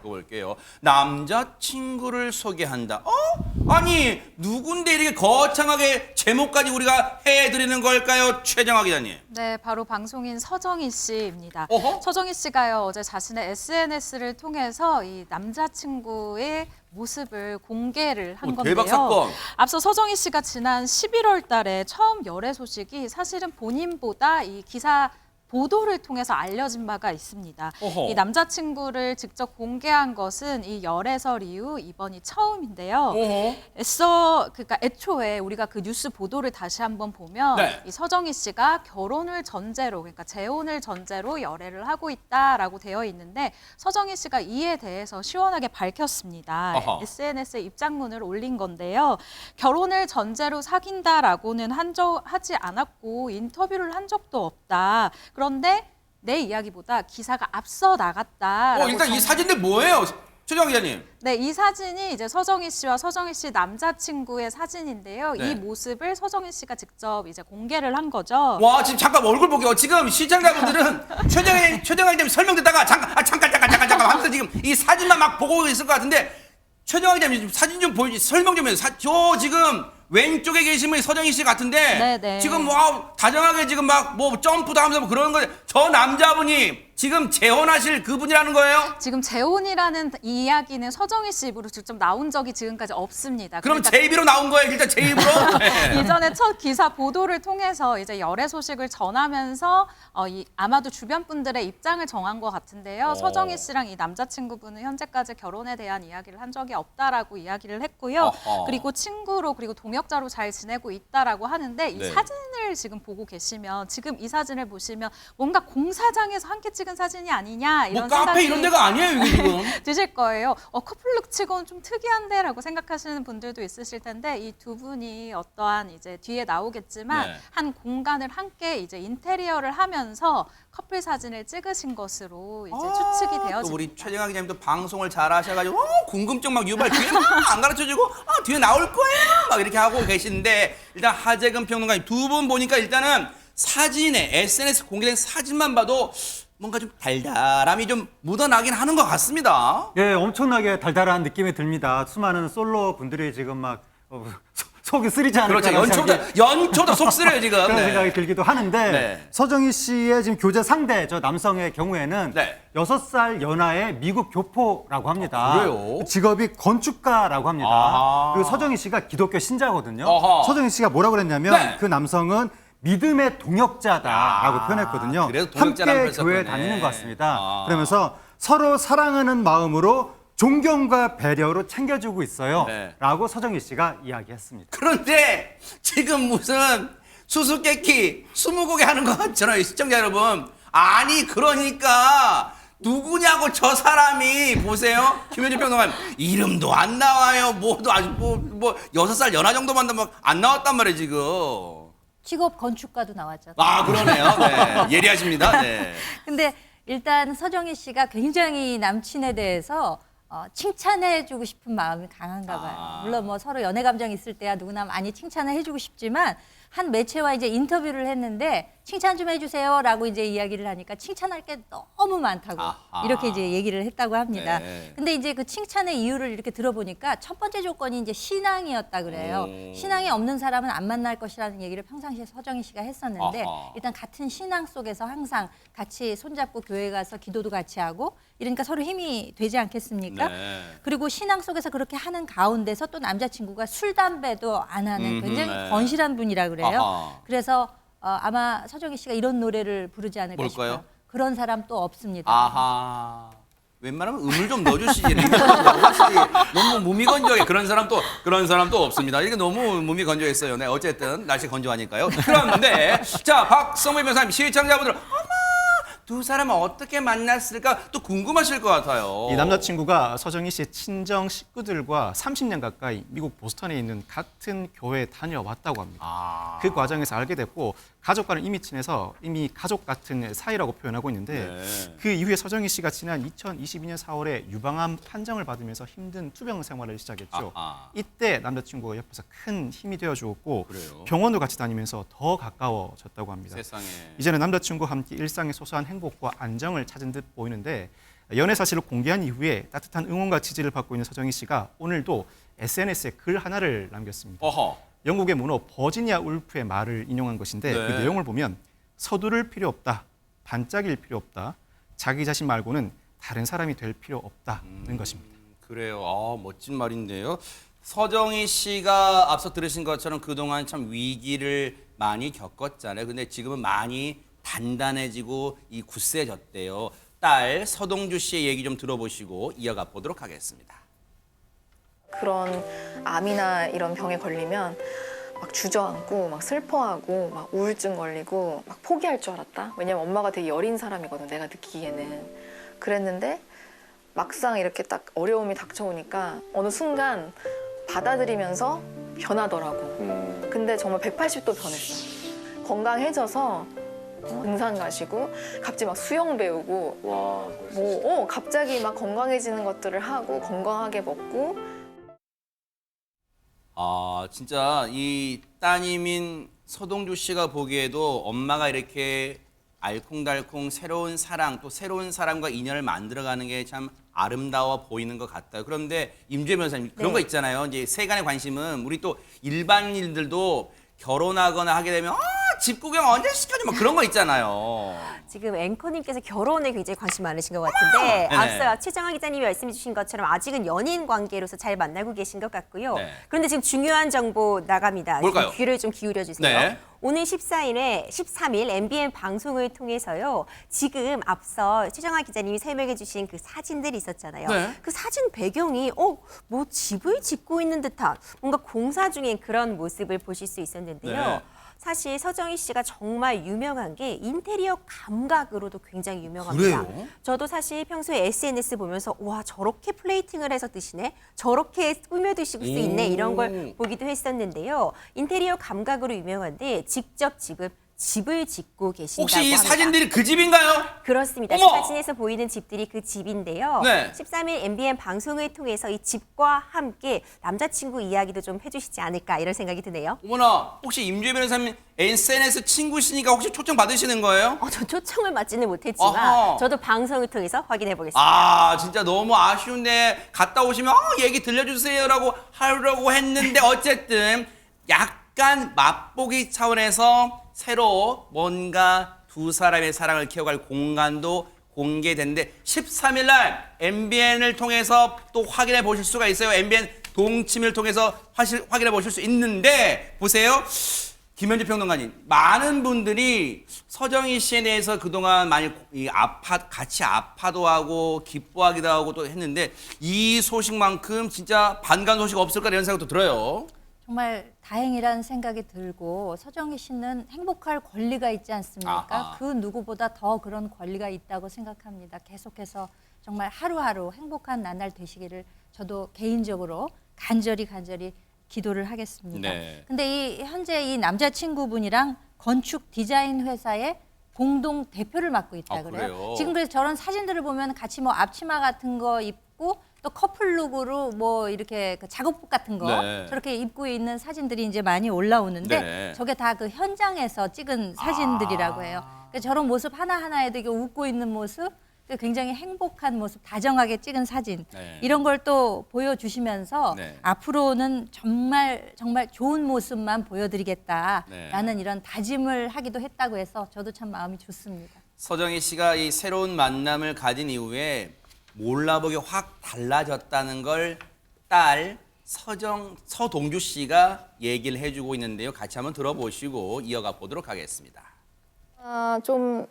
바꿔볼게요. 남자친구를 소개한다. 아니 누군데 이렇게 거창하게 제목까지 우리가 해드리는 걸까요? 최정화 기자님. 네, 바로 방송인 서정희 씨입니다. 어허? 서정희 씨가요, 어제 자신의 SNS를 통해서 이 남자친구의 모습을 공개를 한 건데요. 대박 사건. 앞서 서정희 씨가 지난 11월 달에 처음 열애 소식이 사실은 본인보다 이 기사 보도를 통해서 알려진 바가 있습니다. 어허. 이 남자친구를 직접 공개한 것은 이 열애설 이후 이번이 처음인데요. 그러니까 애초에 우리가 그 뉴스 보도를 다시 한번 보면 네. 이 서정희 씨가 결혼을 전제로, 그러니까 재혼을 전제로 열애를 하고 있다라고 되어 있는데 서정희 씨가 이에 대해서 시원하게 밝혔습니다. 아하. SNS에 입장문을 올린 건데요. 결혼을 전제로 사귄다라고는 하지 않았고 인터뷰를 한 적도 없다. 그런데 내 이야기보다 기사가 앞서 나갔다라고. 일단 이 사진들 뭐예요? 최정화 기자님. 네, 이 사진이 이제 서정희 씨와 서정희 씨 남자친구의 사진인데요. 네. 이 모습을 서정희 씨가 직접 이제 공개를 한 거죠. 와 지금 잠깐 얼굴 볼게요. 지금 시청자분들은 최정화 기자님 설명 듣다가 잠깐 하면서 지금 이 사진만 막 보고 있을 것 같은데 최정화 기자님 사진 좀 설명 좀 해주세요. 저 지금 왼쪽에 계신 분이 서정희 씨 같은데 네네. 지금 다정하게 지금 막 뭐 점프도 하면서 뭐 그러는 거예요. 저 남자분이 지금 재혼하실 그분이라는 거예요? 지금 재혼이라는 이야기는 서정희 씨 입으로 직접 나온 적이 지금까지 없습니다. 그럼 그러니까 제 입으로 나온 거예요? 일단 제 입으로? 네. 이전에 첫 기사 보도를 통해서 이제 열애 소식을 전하면서 아마도 주변 분들의 입장을 정한 것 같은데요. 서정희 씨랑 이 남자친구분은 현재까지 결혼에 대한 이야기를 한 적이 없다라고 이야기를 했고요. 어허. 그리고 친구로 그리고 동역자로 잘 지내고 있다라고 하는데 이 네. 사진을 지금 보고 계시면 지금 이 사진을 보시면 뭔가 공사장에서 함께 찍은 사진이 아니냐 이런 뭐 카페 생각이 이런 데가 아니에요 이게 지금. 드실 거예요. 커플룩 치고는 좀 특이한데라고 생각하시는 분들도 있으실 텐데 이 두 분이 어떠한 이제 뒤에 나오겠지만 네. 한 공간을 함께 이제 인테리어를 하면서 커플 사진을 찍으신 것으로 이제 추측이 또 되어집니다. 우리 최정화 기자님도 방송을 잘 하셔가지고 궁금증 막 유발 뒤에 막 안 가르쳐주고 뒤에 나올 거예요 막 이렇게 하고 계시는데 일단 하재근 평론가님 두 분 보니까 일단은 사진에 SNS 공개된 사진만 봐도 뭔가 좀 달달함이 좀 묻어나긴 하는 것 같습니다. 예, 엄청나게 달달한 느낌이 듭니다. 수많은 솔로 분들이 지금 막 속이 쓰리지 않을까. 그렇죠. 연초도 속 쓰려요 지금. 그런 네. 생각이 들기도 하는데 네. 서정희 씨의 지금 교제 상대 저 남성의 경우에는 네. 6살 연하의 미국 교포라고 합니다. 그래요? 직업이 건축가라고 합니다. 아하. 그리고 서정희 씨가 기독교 신자거든요. 어허. 서정희 씨가 뭐라고 그랬냐면 네. 그 남성은 믿음의 동역자다라고 표현했거든요. 그래서 동역자라는 함께 걸 교회에 썼군요. 다니는 것 같습니다. 아. 그러면서 서로 사랑하는 마음으로 존경과 배려로 챙겨주고 있어요. 네. 라고 서정희 씨가 이야기했습니다. 그런데 지금 무슨 수수께끼 20곡에 하는 것 같잖아요 시청자 여러분. 아니 그러니까 누구냐고 저 사람이 보세요. 김현주 평론가님 이름도 안 나와요. 뭐도 아직 뭐 6살 연하 정도만 안 나왔단 말이에요 지금. 직업 건축가도 나왔죠. 그러네요. 네. 예리하십니다. 네. 근데 일단 서정희 씨가 굉장히 남친에 대해서 칭찬해주고 싶은 마음이 강한가 봐요. 물론 뭐 서로 연애 감정이 있을 때야 누구나 많이 칭찬을 해주고 싶지만 한 매체와 이제 인터뷰를 했는데 칭찬 좀 해주세요라고 이제 이야기를 하니까 칭찬할 게 너무 많다고 아하. 이렇게 이제 얘기를 했다고 합니다. 네. 근데 이제 그 칭찬의 이유를 이렇게 들어보니까 첫 번째 조건이 이제 신앙이었다 그래요. 신앙이 없는 사람은 안 만날 것이라는 얘기를 평상시에 서정희 씨가 했었는데 아하. 일단 같은 신앙 속에서 항상 같이 손잡고 교회 가서 기도도 같이 하고 이러니까 서로 힘이 되지 않겠습니까? 네. 그리고 신앙 속에서 그렇게 하는 가운데서 또 남자친구가 술, 담배도 안 하는 굉장히 네. 건실한 분이라 그래요. 아하. 그래서 아마 서정희 씨가 이런 노래를 부르지 않을까 뭘까요? 싶어요. 그런 사람 또 없습니다. 아하. 웬만하면 음을 좀 넣어주시지. 확실히 너무 무미건조하게 그런 사람 또 없습니다. 이게 너무 무미건조했어요. 네, 어쨌든 날씨 건조하니까요. 그런데 자 박성민 변호사님 시청자분들 두 사람은 어떻게 만났을까 또 궁금하실 것 같아요. 이 남자친구가 서정희 씨의 친정 식구들과 30년 가까이 미국 보스턴에 있는 같은 교회에 다녀왔다고 합니다. 그 과정에서 알게 됐고 가족과는 이미 친해서 이미 가족 같은 사이라고 표현하고 있는데 네. 그 이후에 서정희 씨가 지난 2022년 4월에 유방암 판정을 받으면서 힘든 투병 생활을 시작했죠. 아하. 이때 남자친구가 옆에서 큰 힘이 되어주었고 그래요? 병원도 같이 다니면서 더 가까워졌다고 합니다. 세상에. 이제는 남자친구와 함께 일상의 소소한 행복과 안정을 찾은 듯 보이는데 연애 사실을 공개한 이후에 따뜻한 응원과 지지를 받고 있는 서정희 씨가 오늘도 SNS에 글 하나를 남겼습니다. 어허. 영국의 문호 버지니아 울프의 말을 인용한 것인데 네. 그 내용을 보면 서두를 필요 없다, 반짝일 필요 없다, 자기 자신 말고는 다른 사람이 될 필요 없다는 것입니다. 그래요. 멋진 말인데요. 서정희 씨가 앞서 들으신 것처럼 그동안 참 위기를 많이 겪었잖아요. 근데 지금은 많이 단단해지고 이 굳세졌대요. 딸 서동주 씨의 얘기 좀 들어보시고 이어가 보도록 하겠습니다. 그런 암이나 이런 병에 걸리면 막 주저앉고 막 슬퍼하고 막 우울증 걸리고 막 포기할 줄 알았다. 왜냐면 엄마가 되게 여린 사람이거든, 내가 느끼기에는. 그랬는데 막상 이렇게 딱 어려움이 닥쳐오니까 어느 순간 받아들이면서 변하더라고. 근데 정말 180도 변했어. 건강해져서 등산 가시고 갑자기 막 수영 배우고 갑자기 막 건강해지는 것들을 하고 건강하게 먹고. 진짜 이 따님인 서동주 씨가 보기에도 엄마가 이렇게 알콩달콩 새로운 사랑, 또 새로운 사람과 인연을 만들어가는 게 참 아름다워 보이는 것 같아요. 그런데 임주혜 변호사님, 그런 거 있잖아요. 이제 세간의 관심은 우리 또 일반인들도 결혼하거나 하게 되면 집 구경 언제 시켜줘? 뭐 그런 거 있잖아요. 지금 앵커님께서 결혼에 굉장히 관심 많으신 것 같은데 네네. 앞서 최정아 기자님이 말씀해 주신 것처럼 아직은 연인 관계로서 잘 만나고 계신 것 같고요. 네. 그런데 지금 중요한 정보 나갑니다. 뭘까요? 지금 귀를 좀 기울여 주세요. 네. 오늘 13일 MBN 방송을 통해서요. 지금 앞서 최정아 기자님이 설명해 주신 그 사진들이 있었잖아요. 네. 그 사진 배경이 뭐 집을 짓고 있는 듯한 뭔가 공사 중인 그런 모습을 보실 수 있었는데요. 네. 사실 서정희 씨가 정말 유명한 게 인테리어 감각으로도 굉장히 유명합니다. 그래요? 저도 사실 평소에 SNS 보면서 와 저렇게 플레이팅을 해서 드시네, 저렇게 꾸며 드실 수 있네 이런 걸 보기도 했었는데요. 인테리어 감각으로 유명한데 직접 지금 집을 짓고 계신다고 혹시 이 합니다. 사진들이 그 집인가요? 그렇습니다. 어머! 사진에서 보이는 집들이 그 집인데요. 네. 13일 MBN 방송을 통해서 이 집과 함께 남자친구 이야기도 좀 해주시지 않을까 이런 생각이 드네요. 어머나, 혹시 임주혜 변호사님 SNS 친구시니까 혹시 초청 받으시는 거예요? 저 초청을 받지는 못했지만 어허. 저도 방송을 통해서 확인해 보겠습니다. 진짜 너무 아쉬운데 갔다 오시면 얘기 들려주세요라고 하려고 했는데 어쨌든 약간 맛보기 차원에서 새로 뭔가 두 사람의 사랑을 키워갈 공간도 공개됐는데 13일 날 MBN을 통해서 또 확인해 보실 수가 있어요. MBN 동침을 통해서 확인해 보실 수 있는데 보세요. 김현주 평론가님, 많은 분들이 서정희 씨에 대해서 그동안 많이 같이 아파도 하고 기뻐하기도 하고 또 했는데 이 소식만큼 진짜 반가운 소식 없을까 이런 생각도 들어요. 정말 다행이라는 생각이 들고 서정희 씨는 행복할 권리가 있지 않습니까? 아하. 그 누구보다 더 그런 권리가 있다고 생각합니다. 계속해서 정말 하루하루 행복한 나날 되시기를 저도 개인적으로 간절히 기도를 하겠습니다. 네. 근데 현재 이 남자친구분이랑 건축 디자인 회사의 공동 대표를 맡고 있다 그래요. 그래요? 지금 그래서 저런 사진들을 보면 같이 뭐 앞치마 같은 거 입고 또 커플룩으로 뭐 이렇게 그 작업복 같은 거 네. 저렇게 입고 있는 사진들이 이제 많이 올라오는데 네. 저게 다 그 현장에서 찍은 사진들이라고 해요. 그러니까 저런 모습 하나하나에도 이게 웃고 있는 모습, 굉장히 행복한 모습, 다정하게 찍은 사진 네. 이런 걸 또 보여주시면서 네. 앞으로는 정말 좋은 모습만 보여드리겠다라는 네. 이런 다짐을 하기도 했다고 해서 저도 참 마음이 좋습니다. 서정희 씨가 이 새로운 만남을 가진 이후에 몰라보게 확 달라졌다는 걸 딸 서동주 씨가 얘기를 해주고 있는데요. 같이 한번 들어보시고 이어가 보도록 하겠습니다. 좀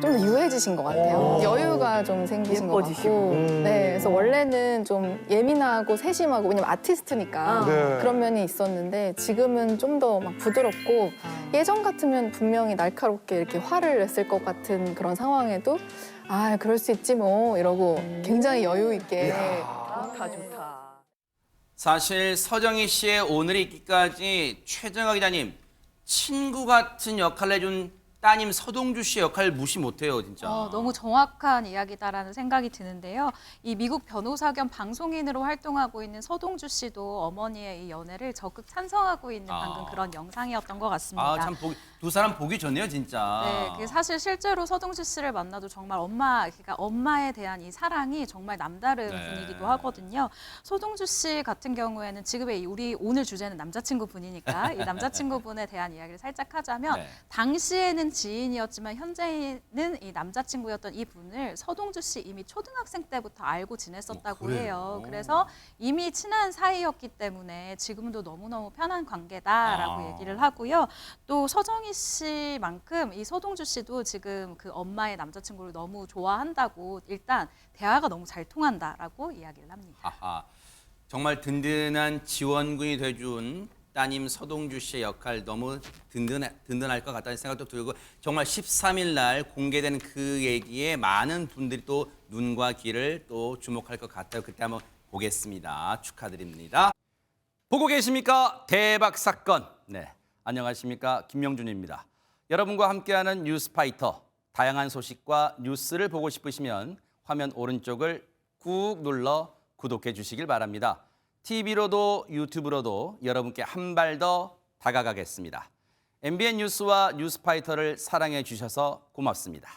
더 유해지신 것 같아요. 여유가 좀 생기신 것 같고. 네, 그래서 원래는 좀 예민하고 세심하고, 왜냐면 아티스트니까 그런 면이 있었는데 지금은 좀 더 막 부드럽고, 예전 같으면 분명히 날카롭게 이렇게 화를 냈을 것 같은 그런 상황에도 그럴 수 있지 뭐 이러고 굉장히 여유 있게. 좋다. 사실 서정희 씨의 오늘에 있기까지 최정아 기자님 친구 같은 역할을 해준 따님 서동주 씨 역할 무시 못해요, 진짜. 너무 정확한 이야기다라는 생각이 드는데요. 이 미국 변호사 겸 방송인으로 활동하고 있는 서동주 씨도 어머니의 이 연애를 적극 찬성하고 있는 방금 그런 영상이었던 것 같습니다. 참 두 사람 보기 좋네요, 진짜. 네, 그 사실 실제로 서동주 씨를 만나도 정말 그러니까 엄마에 대한 이 사랑이 정말 남다른 네. 분이기도 하거든요. 서동주 씨 같은 경우에는 지금의 우리 오늘 주제는 남자친구분이니까 이 남자친구분에 대한 이야기를 살짝 하자면 네. 당시에는 지인이었지만 현재는 이 남자친구였던 이 분을 서동주 씨 이미 초등학생 때부터 알고 지냈었다고 그래요? 해요. 그래서 이미 친한 사이였기 때문에 지금도 너무너무 편한 관계다라고 얘기를 하고요. 또 서정희 씨만큼 이 서동주 씨도 지금 그 엄마의 남자친구를 너무 좋아한다고 일단 대화가 너무 잘 통한다라고 이야기를 합니다. 하하. 정말 든든한 지원군이 돼준 따님 서동주 씨의 역할 너무 든든할 것 같다는 생각도 들고 정말 13일 날 공개된 그 얘기에 많은 분들이 또 눈과 귀를 또 주목할 것 같아요. 그때 한번 보겠습니다. 축하드립니다. 보고 계십니까? 대박 사건. 네, 안녕하십니까? 김명준입니다. 여러분과 함께하는 뉴스파이터. 다양한 소식과 뉴스를 보고 싶으시면 화면 오른쪽을 꾹 눌러 구독해 주시길 바랍니다. TV로도 유튜브로도 여러분께 한 발 더 다가가겠습니다. MBN 뉴스와 뉴스파이터를 사랑해 주셔서 고맙습니다.